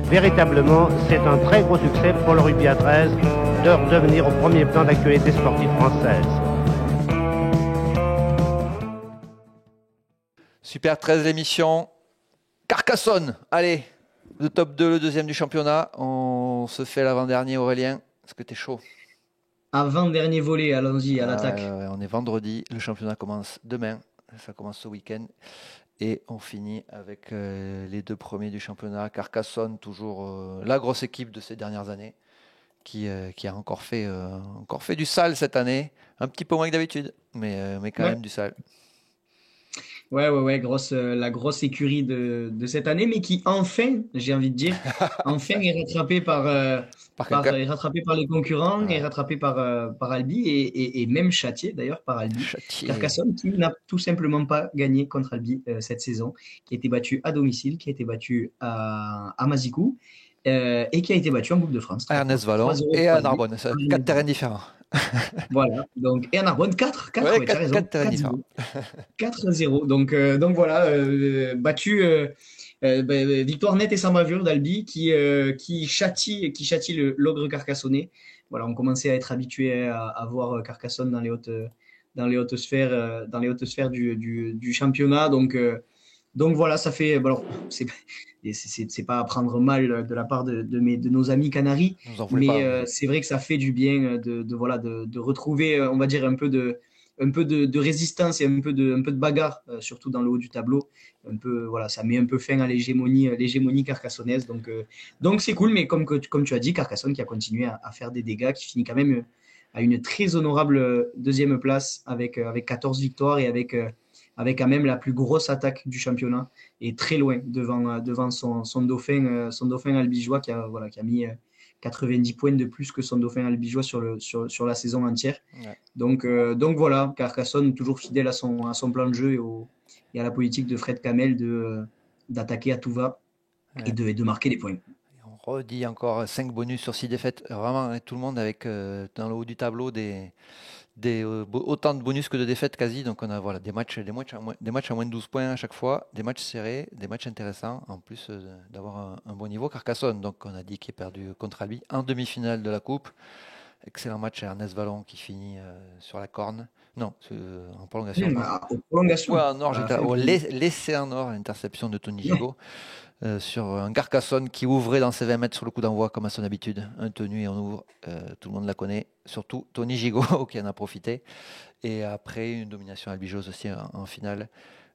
Véritablement, c'est un très gros succès pour le rugby à 13 de redevenir au premier plan d'actualité sportive française. Super 13 l'émission. Carcassonne, allez, le top 2, le deuxième du championnat. On se fait l'avant-dernier, Aurélien. Est-ce que t'es chaud? Avant-dernier volet, allons-y, à l'attaque. On est vendredi, le championnat commence demain. Ça commence ce week-end. Et on finit avec les deux premiers du championnat. Carcassonne, toujours la grosse équipe de ces dernières années, qui a encore fait du sale cette année. Un petit peu moins que d'habitude, mais quand Ouais, même du sale. ouais, la grosse écurie de cette année, mais qui enfin, j'ai envie de dire, enfin est rattrapée Par quelqu'un. est rattrapée par les concurrents, est Ouais. rattrapée par Albi et même châtiée d'ailleurs par Albi. Châtier. Carcassonne qui n'a tout simplement pas gagné contre Albi cette saison, qui a été battu à domicile, qui a été battu à Mazikou et qui a été battu en Coupe de France À 3 Ernest Vallon 0 et à 3 buts. Narbonne. C'est 4 terrains différents. Voilà, donc, et en Narbonne, 4 Ouais, ouais, tu as raison, quatre terrains différents. 4-0. Donc voilà, battu, victoire nette et sans bavure d'Albi qui châtie l'ogre carcassonnais. Voilà, on commençait à être habitué à voir Carcassonne dans les hautes sphères du championnat. Donc voilà, ça fait. Bon, alors, c'est pas à prendre mal de la part de nos amis Canaries, Vous en voulez mais pas. c'est vrai que ça fait du bien voilà, de retrouver, on va dire, un peu de résistance et un peu de bagarre, surtout dans le haut du tableau. Voilà, ça met un peu fin à l'hégémonie carcassonnaise. Donc c'est cool, mais comme tu as dit, Carcassonne qui a continué à faire des dégâts, qui finit quand même à une très honorable deuxième place avec 14 victoires et avec quand même la plus grosse attaque du championnat et très loin devant son dauphin albigeois qui a mis 90 points de plus que son dauphin albigeois sur la saison entière. Ouais. Donc voilà, Carcassonne toujours fidèle à son plan de jeu et à la politique de Fred Kamel d'attaquer à tout va et Ouais. de marquer des points. Et on redit encore 5 bonus sur 6 défaites. Vraiment, hein, tout le monde avec dans le haut du tableau autant de bonus que de défaites quasi. Donc on a voilà, des matchs à moins de 12 points à chaque fois, des matchs serrés, des matchs intéressants, en plus d'avoir un bon niveau. Carcassonne, donc on a dit qu'il est perdu contre Albi en demi-finale de la Coupe. Excellent match à Ernest Vallon qui finit sur la corne. Non, en prolongation. Aux Ouais, prolongations, en or, à la j'étais fin. laissé en or, l'interception de Tony Gigot sur un Carcassonne qui ouvrait dans ses 20 mètres sur le coup d'envoi comme à son habitude. Un tenu et on ouvre, tout le monde la connaît, surtout Tony Gigot qui en a profité. Et après, une domination albigeuse aussi en finale.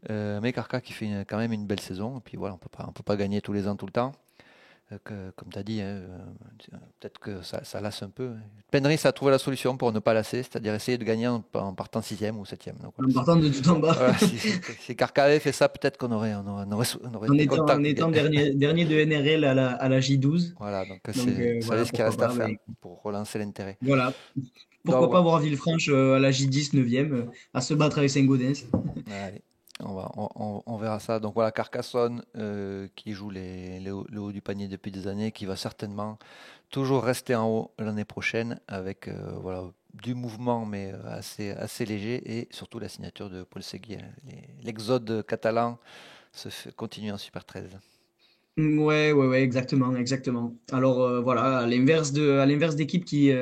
Mais Carca qui fait quand même une belle saison. Et puis voilà, on peut pas gagner tous les ans, tout le temps. Comme tu as dit, hein, peut-être que ça lasse un peu. Penrith a trouvé la solution pour ne pas lasser, c'est-à-dire essayer de gagner en partant 6e ou 7e. Donc, voilà, En partant de tout en bas, si Carca avait fait ça, peut-être qu'on aurait en été étant, content. en étant dernier de NRL à la J12. Voilà, donc Donc ça voilà, laisse qu'il pourquoi reste à pas. faire pour relancer l'intérêt. Voilà, Donc, pourquoi pas voir Villefranche à la J10 9e, à se battre avec Saint-Gaudens. allez, on verra ça. Donc voilà, Carcassonne qui joue le haut du panier depuis des années, qui va certainement toujours rester en haut l'année prochaine avec voilà, du mouvement mais assez léger et surtout la signature de Paul Seguí. L'exode catalan continue en Super 13. Ouais, exactement, exactement. Alors voilà, à l'inverse d'équipes qui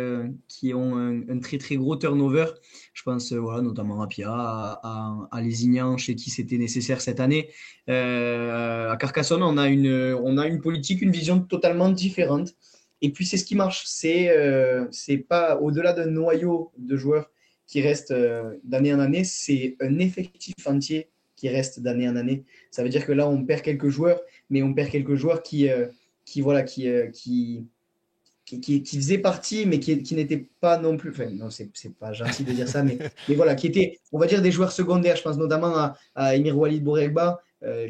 ont un très très gros turnover, je pense voilà, notamment à Pia, à Lézignan, chez qui c'était nécessaire cette année. À Carcassonne, on a une politique, une vision totalement différente. Et puis c'est ce qui marche. C'est pas au-delà d'un noyau de joueurs qui reste d'année en année, c'est un effectif entier qui reste d'année en année. Ça veut dire que là, on perd quelques joueurs mais on perd quelques joueurs voilà, qui faisaient partie, mais qui n'étaient pas non plus. Enfin, non, c'est pas gentil de dire ça, mais voilà, qui étaient, on va dire, des joueurs secondaires. Je pense notamment à Emir Walid Bouregba,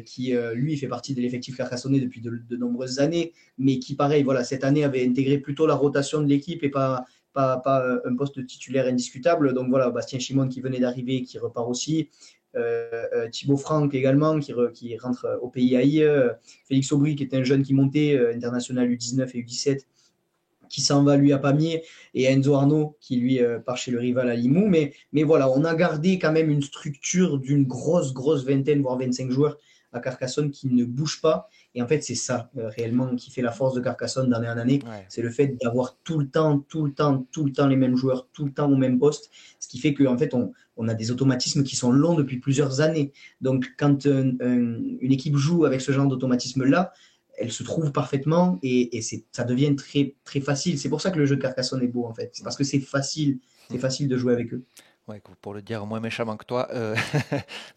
qui, lui, fait partie de l'effectif carcassonnais depuis de nombreuses années, mais qui, pareil, voilà, cette année avait intégré plutôt la rotation de l'équipe et pas un poste titulaire indiscutable. Donc voilà, Bastien Chimone qui venait d'arriver, qui repart aussi. Thibaut Franck également, qui rentre au pays. Félix Aubry, qui est un jeune qui montait, international U19 et U17, qui s'en va lui à Pamiers, et Enzo Arnaud, qui lui part chez le rival à Limoux. Mais voilà, on a gardé quand même une structure d'une grosse vingtaine, voire 25 joueurs à Carcassonne qui ne bouge pas. Et en fait, c'est ça réellement qui fait la force de Carcassonne d'année en année. Ouais. C'est le fait d'avoir tout le temps les mêmes joueurs, tout le temps au même poste. Ce qui fait qu'en fait, on a des automatismes qui sont longs depuis plusieurs années. Donc, quand une équipe joue avec ce genre d'automatisme-là, elle se trouve parfaitement et ça devient très, très facile. C'est pour ça que le jeu de Carcassonne est beau, en fait. C'est parce que c'est facile de jouer avec eux. Ouais, pour le dire moins méchamment que toi,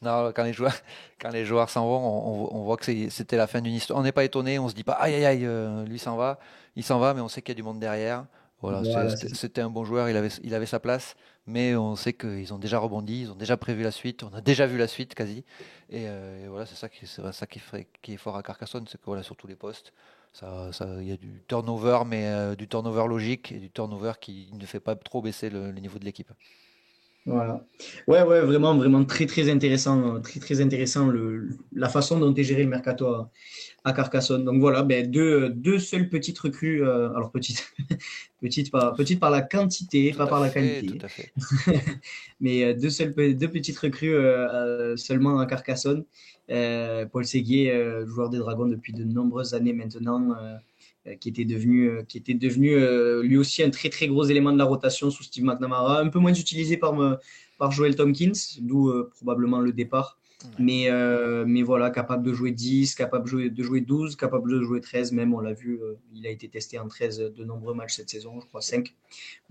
non, quand les joueurs s'en vont, on voit que c'était la fin d'une histoire. On n'est pas étonné, on se dit pas aïe aïe aïe, lui s'en va, il s'en va, mais on sait qu'il y a du monde derrière. Voilà, c'était un bon joueur, il avait sa place, mais on sait qu'ils ont déjà rebondi, ils ont déjà prévu la suite, on a déjà vu la suite quasi. Et voilà, c'est ça qui est fort à Carcassonne, c'est que voilà, sur tous les postes, il y a du turnover, mais du turnover logique et du turnover qui ne fait pas trop baisser le niveau de l'équipe. Voilà. Ouais, vraiment, vraiment très intéressant la façon dont est géré le mercato à Carcassonne. Donc voilà, ben, deux seules petites recrues, alors petites, petites par la quantité, pas par la qualité, Tout à fait. mais deux petites recrues seulement à Carcassonne. Paul Séguier, joueur des Dragons depuis de nombreuses années maintenant, qui était devenu lui aussi un très très gros élément de la rotation sous Steve McNamara, un peu moins utilisé par Joel Tompkins, d'où probablement le départ. Mais voilà, capable de jouer 10, capable de jouer 12, capable de jouer 13 même, on l'a vu, il a été testé en 13 de nombreux matchs cette saison, je crois 5.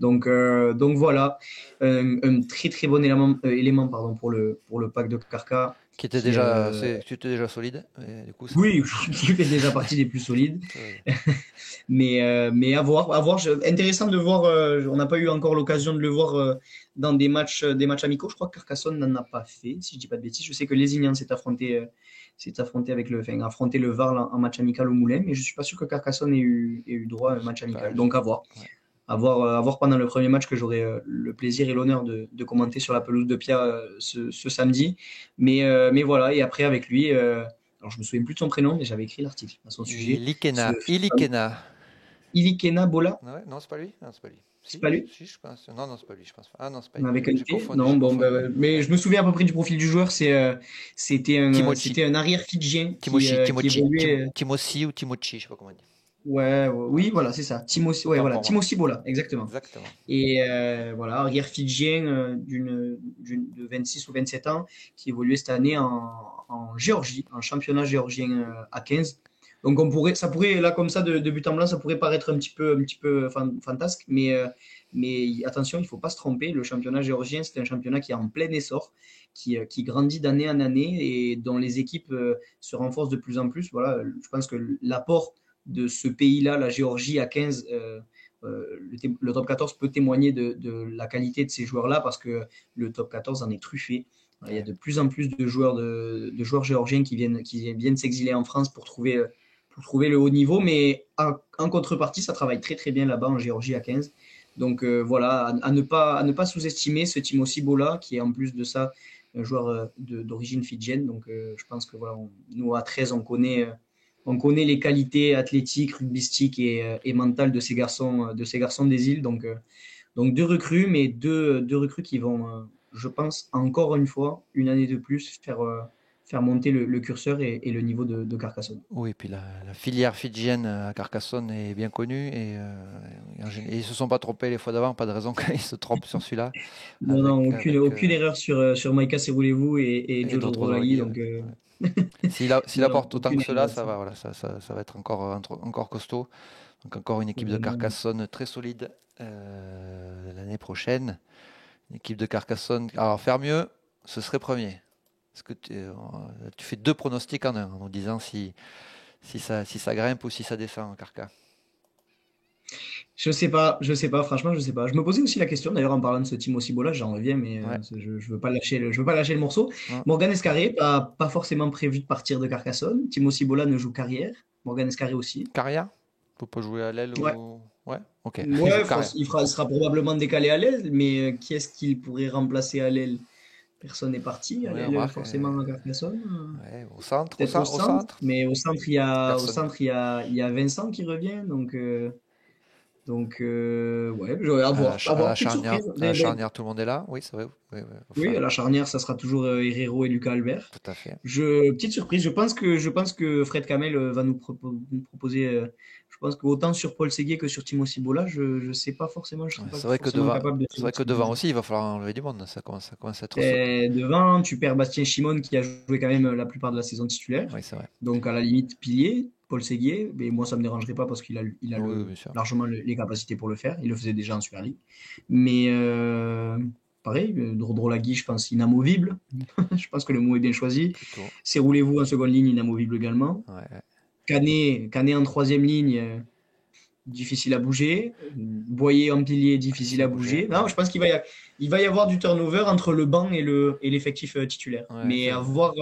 Donc voilà, un très très bon élément pardon, pour le pack de Carca. Qui était déjà solide. Et du coup, oui, qui fait déjà partie des plus solides. mais à voir. Intéressant de voir. On n'a pas eu encore l'occasion de le voir dans des matchs amicaux. Je crois que Carcassonne n'en a pas fait, si je dis pas de bêtises. Je sais que Lézignan s'est affronté affronté le VAR en match amical au Moulin, mais je suis pas sûr que Carcassonne ait eu droit à un match amical. Donc à voir. Ouais. À voir pendant le premier match que j'aurai le plaisir et l'honneur de commenter sur la pelouse de Pia ce samedi. Mais voilà, et après avec lui, alors je me souviens plus de son prénom, mais j'avais écrit l'article à son sujet. Ilikena Bola. Ouais, non, c'est pas lui. Non, c'est pas lui. C'est pas lui. Si, je pense. Non, c'est pas lui, je pense. Ah non, c'est pas lui. Avec un T. Non, bon, mais je me souviens à peu près du profil du joueur. C'était un arrière fidjien qui évoluait. Timothy ou Timochi, je sais pas comment on dit. Oui, voilà, c'est ça. Timothy Bola, exactement. Et voilà, arrière fidjien de 26 ou 27 ans qui évoluait cette année en Géorgie, en championnat géorgien à 15. Donc ça pourrait là comme ça de but en blanc, ça pourrait paraître un petit peu fantasque, mais attention, il faut pas se tromper. Le championnat géorgien, c'est un championnat qui est en plein essor, qui grandit d'année en année et dont les équipes se renforcent de plus en plus. Voilà, je pense que l'apport de ce pays-là, la Géorgie à 15, le top 14 peut témoigner de la qualité de ces joueurs-là parce que le top 14 en est truffé. Il y a de plus en plus de joueurs géorgiens qui viennent s'exiler en France pour trouver le haut niveau, mais en contrepartie, ça travaille très très bien là-bas en Géorgie à 15. Donc voilà, à ne pas sous-estimer ce Timothy Bola, qui est en plus de ça un joueur d'origine fidjienne. Donc je pense que voilà, nous à 13, on connaît les qualités athlétiques, rugbystiques et mentales de ces garçons des îles. Donc deux recrues, mais deux recrues qui vont, je pense, encore une fois, une année de plus, faire monter le curseur et le niveau de Carcassonne. Oui, et puis la filière fidjienne à Carcassonne est bien connue et ils ne se sont pas trompés les fois d'avant, pas de raison qu'ils se trompent sur celui-là. Non, aucune erreur sur Maïka Serulevou et Joe Drolagi. Donc, s'il apporte autant que cela, ça va être encore costaud. Donc encore une équipe de Carcassonne très solide l'année prochaine. Une équipe de Carcassonne. Alors faire mieux, ce serait premier. Est-ce que tu fais deux pronostics en un, en nous disant si ça grimpe ou si ça descend en Carca? Je sais pas, franchement, je sais pas. Je me posais aussi la question, d'ailleurs, en parlant de ce Timothy Bola, j'en reviens, mais je veux pas lâcher le morceau. Ouais. Morgan Escarré, pas forcément prévu de partir de Carcassonne. Timothy Bola ne joue carrière. Morgan Escarré aussi. Carrière? Faut pas jouer à l'aile ou... Ouais, ok. Ouais, il sera probablement décalé à l'aile, mais qui est-ce qu'il pourrait remplacer à l'aile? Personne n'est parti, forcément à Carcassonne. Ouais, au centre. Mais au centre, il y a Vincent qui revient, donc Donc, ouais, je vais À avoir. à la Petite charnière, surprise. tout le monde est là. Oui, c'est vrai. Oui, oui, Oui, enfin, à la charnière, ça sera toujours Herrero et Lucas Albert. tout à fait. Petite surprise, je pense que Fred Kamel va nous proposer. Je pense qu'autant sur Paul Séguier que sur Timo Cibola, je sais pas forcément, je Ouais, serais pas forcément capable de c'est vrai que sélectionner un devant joueur. aussi, il va falloir enlever du monde. Ça commence à être. Devant, tu perds Bastien Chimone qui a joué quand même la plupart de la saison titulaire. Oui, c'est vrai. Donc à la limite pilier, Paul Séguier, mais moi ça me dérangerait pas parce qu'il a Oui, oui, bien sûr. largement les capacités pour le faire. Il le faisait déjà en Super League. Mais pareil, Drolagui, je pense inamovible. Je pense que le mot est bien choisi. Plutôt. C'est roulez-vous en seconde ligne, inamovible également. Ouais, ouais. Canet en troisième ligne, difficile à bouger. Boyer en pilier, difficile à bouger. Non, je pense il va y avoir du turnover entre le banc et l'effectif titulaire. Ouais, Mais à voir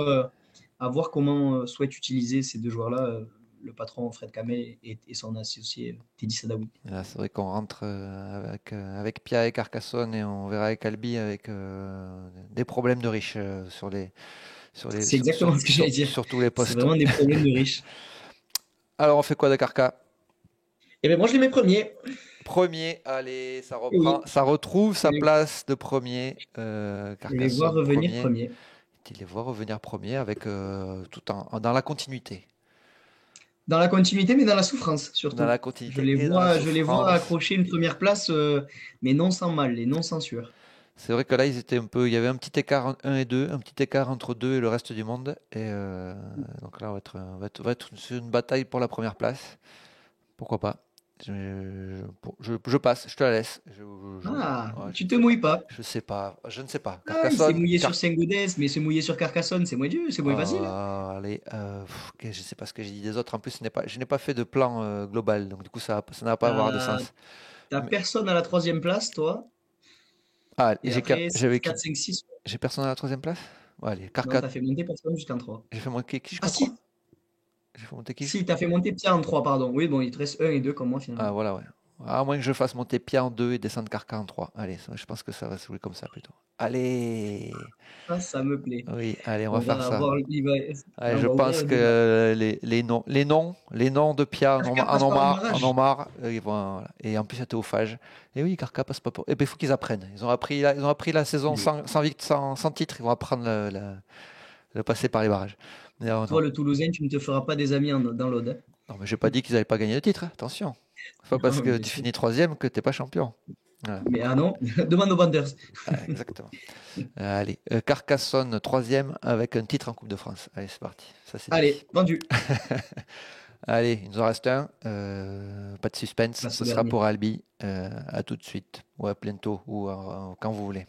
comment souhaite utiliser ces deux joueurs-là, le patron Fred Kamel et son associé Teddy Sadawi. Là, c'est vrai qu'on rentre avec Pia et Carcassonne et on verra avec Albi avec des problèmes de riches C'est exactement ce que j'allais dire. sur tous les C'est postes. vraiment des problèmes de riches. Alors, on fait quoi de Carca? Et bien moi je les mets premiers. Premier, allez, Oui. ça retrouve sa Je les- place de premier. je les vois Carcassonne revenir premier. premiers. Tu les vois revenir premier avec dans la continuité. Dans la continuité, mais dans la souffrance surtout. Dans la Je continuité les et dans la vois, je les vois souffrance. accrocher une première place, mais non sans mal et non sans sueur. C'est vrai que là, ils étaient il y avait un petit écart 1 et 2, un petit écart entre 2 et le reste du monde. Et donc là, on va être sur une bataille pour la première place. Pourquoi pas? Je passe, je te la laisse. Ah, Ouais, tu te mouilles pas. je sais pas, je ne sais pas. Ah, il s'est Carcassonne, mouillé sur Saint-Gaudens, mais se mouiller sur Carcassonne, c'est moins dur, c'est moins facile. allez, je sais pas ce que j'ai dit des autres. En plus, je n'ai pas fait de plan global, donc du coup, ça n'a pas à avoir de T'as sens. t'as Mais- personne à la troisième place, toi. ah, Et après, j'avais 4, 5, 6. j'ai personne à la troisième place? Ouais, allez, Non, t'as fait monter personne jusqu'en 3. j'ai fait monter qui Ah jusqu'à 3? si, J'ai fait monter qui? si, t'as fait monter Pierre en 3, pardon. Oui, bon, il te reste 1 et 2 comme moi Ah, finalement. voilà, ouais. À moins que je fasse monter Pia en 2 et descendre Carca en 3. Allez, je pense que ça va se jouer comme ça plutôt. Allez! Ça me plaît. Oui, allez, on va On faire va ça. avoir, Allez, on je va ouvrir pense le débat. que les noms de Pia Carca passe par en ont barrage. marre. Voilà. Et en plus, c'était au phage. Et oui, Carca passe pas pour. Et ben, il faut qu'ils apprennent. Ils ont appris la saison sans titre. Ils vont apprendre le passer par les barrages. Mais non, Toi, non. le Toulousain, tu ne te feras pas des amis dans l'Aude. Non, mais j'ai pas dit qu'ils n'allaient pas gagner le titre. Attention. C'est pas parce Non, que bien tu sûr. finis troisième que t'es pas champion. Voilà. Mais ah non, demande aux Banders. Ah, exactement. Allez, Carcassonne, troisième, avec un titre en Coupe de France. Allez, c'est parti. Ça, c'est Allez, dit. vendu. Allez, il nous en reste un. Pas de suspense. Passe Ce au sera dernier. pour Albi. À tout de suite. Ou à bientôt. Ou quand vous voulez.